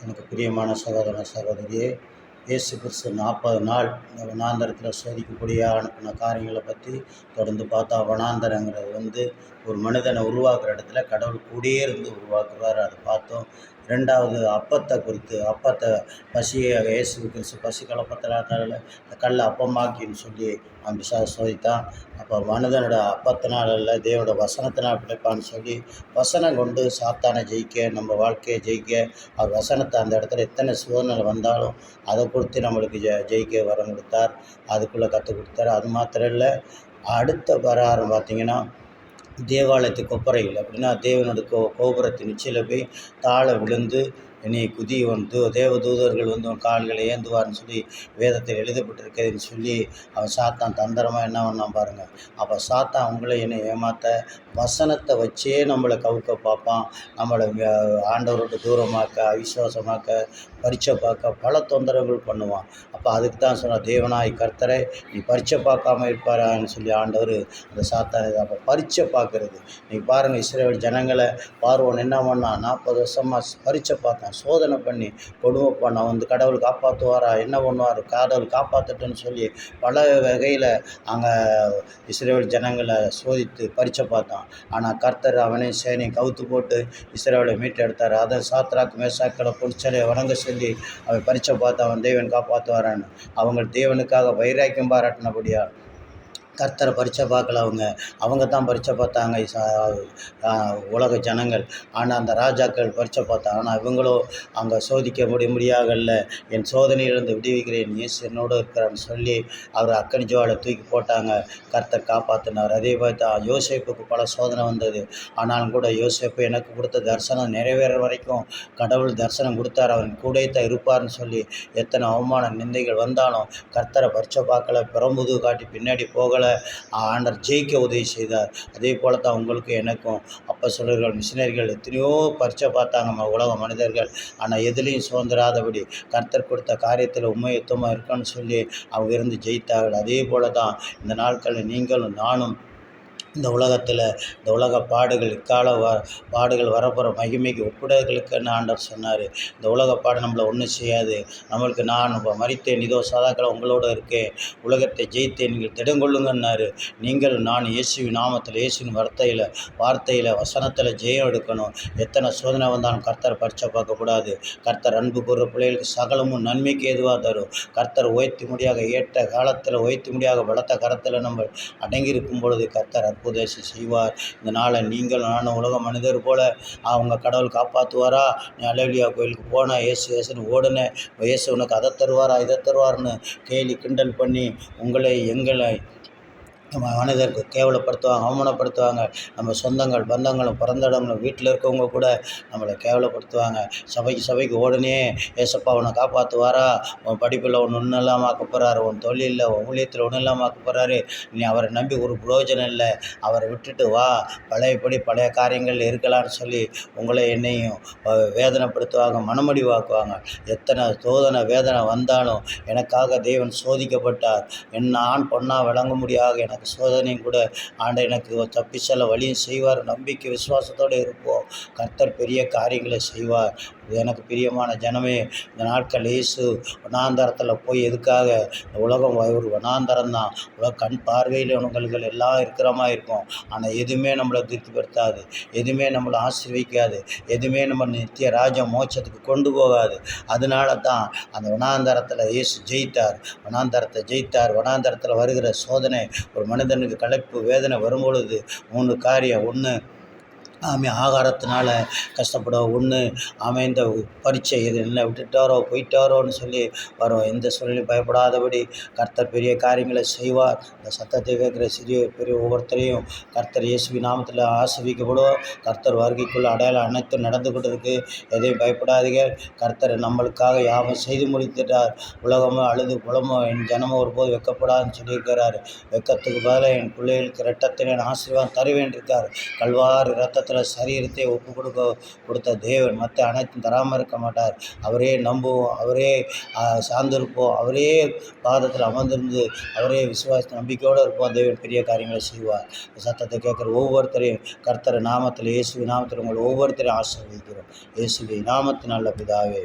எனக்கு பிரியமான சகோதர சகோதரியே, இயேசு கிறிஸ்து 40 நாள் இந்த வனாந்தரத்தில் சோதிக்கக்கூடியாக அனுப்பின காரியங்களை பற்றி தொடர்ந்து பார்த்தா, வனாந்தரங்கிறது ஒரு மனிதனை உருவாக்குற இடத்துல கடவுள் கூடயே இருந்து உருவாக்குவார். அதை பார்த்தோம். 2வது அப்பத்தை குறித்து, பசியை இயேசு கிறிஸ்து பசி கலப்பத்தினால இந்த கல்லை அப்பமாக்கின்னு சொல்லி பிசாசு சோதித்தான். அப்போ மனிதனோட அப்பத்தினால் அல்ல, தேவனோட வசனத்தினால் பிழைப்பான்னு சொல்லி வசனம் கொண்டு சாத்தானை ஜெயிக்க, நம்ம வாழ்க்கையை ஜெயிக்க, அவர் வசனத்தை அந்த இடத்துல எத்தனை சூழ்நிலை வந்தாலும் அதை கொடுத்து நம்மளுக்கு ஜெயிக்க வரம் கொடுத்தார். அதுக்குள்ளே கற்றுக் கொடுத்தார். அது மாத்திரம் இல்லை, அடுத்த பிரகாரம் பார்த்திங்கன்னா, தேவாலயத்துக்கு கொப்பரையில் அப்படின்னா தேவனோட கோபுரத்தின் உச்சியில் போய் தாழ விழுந்து என்னை தேவதூதர்கள் உன் கால்களை ஏந்துவார்னு சொல்லி வேதத்தில் எழுதப்பட்டிருக்கிறதுன்னு சொல்லி அவன் சாத்தான் தந்திரமாக என்ன பண்ணான் பாருங்கள். அப்போ சாத்தான் உங்களை என்னை ஏமாற்ற வசனத்தை வச்சே நம்மளை கவுக்க பார்ப்பான். நம்மளை ஆண்டவரோட தூரமாக்க, அவிசுவாசமாக்க, பரீட்சை பார்க்க பல தொந்தரவுகள் பண்ணுவான். அப்போ அதுக்கு தான் சொன்ன, தேவனாய் கர்த்தரை நீ பரீட்சை பார்க்காம இருப்பாரான்னு சொல்லி ஆண்டவர் அந்த சாத்தானை. அப்போ பரீட்சை பார்க்குறது, நீ பாருங்கள், இஸ்ரவேல் ஜனங்களை பார்வோன் என்ன பண்ணான், 40 வருஷமாக பரீட்சை பார்த்தான், சோதனை பண்ணி கொடுமை பண்ண கடவுள் காப்பாற்றுவாரா, என்ன பண்ணுவார், கடவுள் காப்பாற்றட்டுன்னு சொல்லி பல வகையில் அங்கே இஸ்ரவேல் ஜனங்களை சோதித்து பரீட்சை பார்த்தான். ஆனால் கர்த்தர் அவனை சேனையை கவுத்து போட்டு இஸ்ரவேலை மீட்டு எடுத்தார். அதை சாத்ராக் மேசாக்களை பொடிச்சலை வணங்க சொல்லி அவன் பரீட்சை பார்த்து அவன் தேவன் காப்பாற்றுவாரான்னு அவங்க தேவனுக்காக வைராக்கியம் பாராட்டினபடியா கர்த்தரை பரீட்சை பார்க்கல. அவங்க தான் பரீட்சை பார்த்தாங்க, உலக ஜனங்கள். ஆனால் அந்த ராஜாக்கள் பரீட்சை பார்த்தாங்க. ஆனால் இவங்களோ அங்கே சோதிக்க முடியாகல்ல, என் சோதனையிலிருந்து விடுவிக்கிறேன், இயேசு என்னோடு இருக்கிறான்னு சொல்லி அவர் அக்கனி ஜுவாலை தூக்கி போட்டாங்க. கர்த்தர் காப்பாற்றினார். அதே பார்த்தா யோசேப்புக்கு பல சோதனை வந்தது. ஆனாலும் கூட யோசேப்பு எனக்கு கொடுத்த தரிசனம் நிறைவேற வரைக்கும் கடவுள் தரிசனம் கொடுத்தார், அவன் கூட தான் இருப்பார்னு சொல்லி எத்தனை அவமான நிந்தைகள் வந்தாலும் கர்த்தரை பரீட்சை பார்க்கல, பிரம்புது காட்டி பின்னாடி போகலை. ஆண்டவர் ஜெயிக்க உதவி செய்தார். அதே போல தான் உங்களுக்கு எனக்கும் அப்போஸ்தலர்கள், மிஷினரிகள் எத்தனையோ பரீட்சை பார்த்தாங்க உலக மனிதர்கள். ஆனால் எதுலேயும் சுதந்திராதபடி கர்த்தர் கொடுத்த காரியத்தில் உண்மையுத்தமாக இருக்குன்னு சொல்லி அவங்க இருந்து ஜெயித்தார்கள். அதே போல தான் இந்த நாட்களில் நீங்களும் நானும் இந்த உலகத்தில் இந்த உலக பாடுகள், பாடுகள் வரப்போகிற மகிமைக்கு ஒப்பிடுதலுக்குன்னு ஆண்டவர் சொன்னார். இந்த உலக பாடு நம்மளை ஒன்றும் செய்யாது. நம்மளுக்கு நான் இப்போ மரித்தேன், இதோ சதாக்களை உங்களோடு இருக்கேன், உலகத்தை ஜெயித்தேன், நீங்கள் திடங்கொள்ளுங்கன்னாரு. நீங்கள் நான் இயேசுவின் நாமத்தில், இயேசுவின் வார்த்தையில் வசனத்தில் ஜெயம் எடுக்கணும். எத்தனை சோதனை வந்தாலும் கர்த்தர் பரீட்சை பார்க்கக்கூடாது. கர்த்தர் அன்பு கூறுற பிள்ளைகளுக்கு சகலமும் நன்மைக்கு ஏதுவாக தரும். கர்த்தர் உயர்த்தி முடியாக, ஏற்ற காலத்தில் உயர்த்தி முடியாக பலத்த கரத்தில் நம்ம அடங்கியிருக்கும் பொழுது கர்த்தர் உபதேசம் செய்வார். இந்த நாளை நீங்கள் நானும் உலக மனிதர் போல அவங்க கடவுள் காப்பாற்றுவாரா, நீ அல்லேலூயா கோயிலுக்கு போன இயேசுன்னு ஓடுனேன், இயேசு உனக்கு அதை தருவாரா இதை தருவார்னு கேலி கிண்டல் பண்ணி எங்களை மனிதருக்கு கேவலப்படுத்துவாங்க, அவமானப்படுத்துவாங்க. நம்ம சொந்தங்கள், பந்தங்களும், பிறந்த இடங்களும், வீட்டில் இருக்கவங்க கூட நம்மளை கேவலப்படுத்துவாங்க. சபைக்கு உடனே ஏசப்பா உன்னை காப்பாற்றுவாரா, உன் படிப்பில் ஒன்று இல்லாமல் ஆக்க போகிறாரு, உன் தொழிலில், உன் ஊழியத்தில் ஒன்றும் இல்லாமல் ஆக்க போகிறாரு, நீ அவரை நம்பி ஒரு பிரயோஜனம் இல்லை, அவரை விட்டுட்டு வா, பழைய காரியங்கள் இருக்கலான்னு சொல்லி உங்களை என்னையும் வேதனைப்படுத்துவாங்க, மனமடிவாக்குவாங்க. எத்தனை சோதனை வேதனை வந்தாலும் எனக்காக தேவன் சோதிக்கப்பட்டார், என்ன ஆண் பொண்ணாக விளங்க முடியாது எனக்கு சோதனையும் கூட ஆண்டவர் எனக்கு தப்பி செல்ல வழியும் செய்வார். நம்பிக்கை விசுவாசத்தோடு இருப்போம். கர்த்தர் பெரிய காரியங்களை செய்வார். எனக்கு பிரியமான ஜனமே, இந்த நாட்கள் இயேசு வனாந்தரத்தில் போய் எதுக்காக, இந்த உலகம் ஒரு வனாந்தரம் தான், கண் பார்வையில் உங்களுக்கு எல்லாம் இருக்கிற மாதிரி இருக்கும். ஆனால் எதுவுமே நம்மளை திருப்திப்படுத்தாது, எதுவுமே நம்மளை ஆசீர்வதிக்காது, எதுவுமே நம்ம நித்திய ராஜ மோட்சத்துக்கு கொண்டு போகாது. அதனால தான் அந்த வனாந்தரத்தில் இயேசு ஜெயித்தார், வனாந்தரத்தை ஜெயித்தார். வனாந்தரத்தில் வருகிற சோதனை ஒரு மனிதனுக்கு களைப்பு வேதனை வரும்பொழுது 3 காரியம். ஒன்று, ஆகாரத்தினால கஷ்டப்படும். ஒன்று, இந்த பரீட்சை இது என்ன விட்டுட்டாரோ போயிட்டாரோன்னு சொல்லி வரும். எந்த சூழ்நிலையும் பயப்படாதபடி கர்த்தர் பெரிய காரியங்களை செய்வார். இந்த சத்தத்தை கேட்குற சிறிய பெரிய ஒவ்வொருத்தரையும் கர்த்தர் இயேசுவின் நாமத்தில் ஆசீர்வதிக்கப்படுவோம். கர்த்தர் வருகைக்குள்ள அடையாளம் அனைத்தும் நடந்து கொண்டிருக்கு. எதையும் பயப்படாதீங்க. கர்த்தர் நம்மளுக்காக யாவும் செய்து முடித்துட்டார். உலகமோ அழுது புலமோ என் ஜனமோ ஒருபோது வெக்கப்படாதுன்னு சொல்லியிருக்கிறார். வெக்கத்துக்கு பதிலாக என் பிள்ளைகளுக்கு இரட்டத்தை நான் ஆசீர்வாதம் தருவேன் இருக்கார். கல்வாரி இரத்தத்தை சரீரத்தை ஒப்பு கொடுத்த தேவன் மற்ற அனைத்தும் தராமல் இருக்க மாட்டார். அவரே நம்புவோம், அவரே சார்ந்திருப்போம், அவரே பாதத்தில் அமர்ந்திருந்து அவரே விசுவாச நம்பிக்கையோடு இருப்போம். தேவன் பெரிய காரியங்களை செய்வார். சத்தத்தை கேட்குற ஒவ்வொருத்தரையும் கர்த்தர் நாமத்தில், இயேசுவின் நாமத்தில் உங்களை ஒவ்வொருத்தரையும் ஆசீர்வதிக்கிறோம். இயேசுவின் நாமத்தின் நல்ல பிதாவே.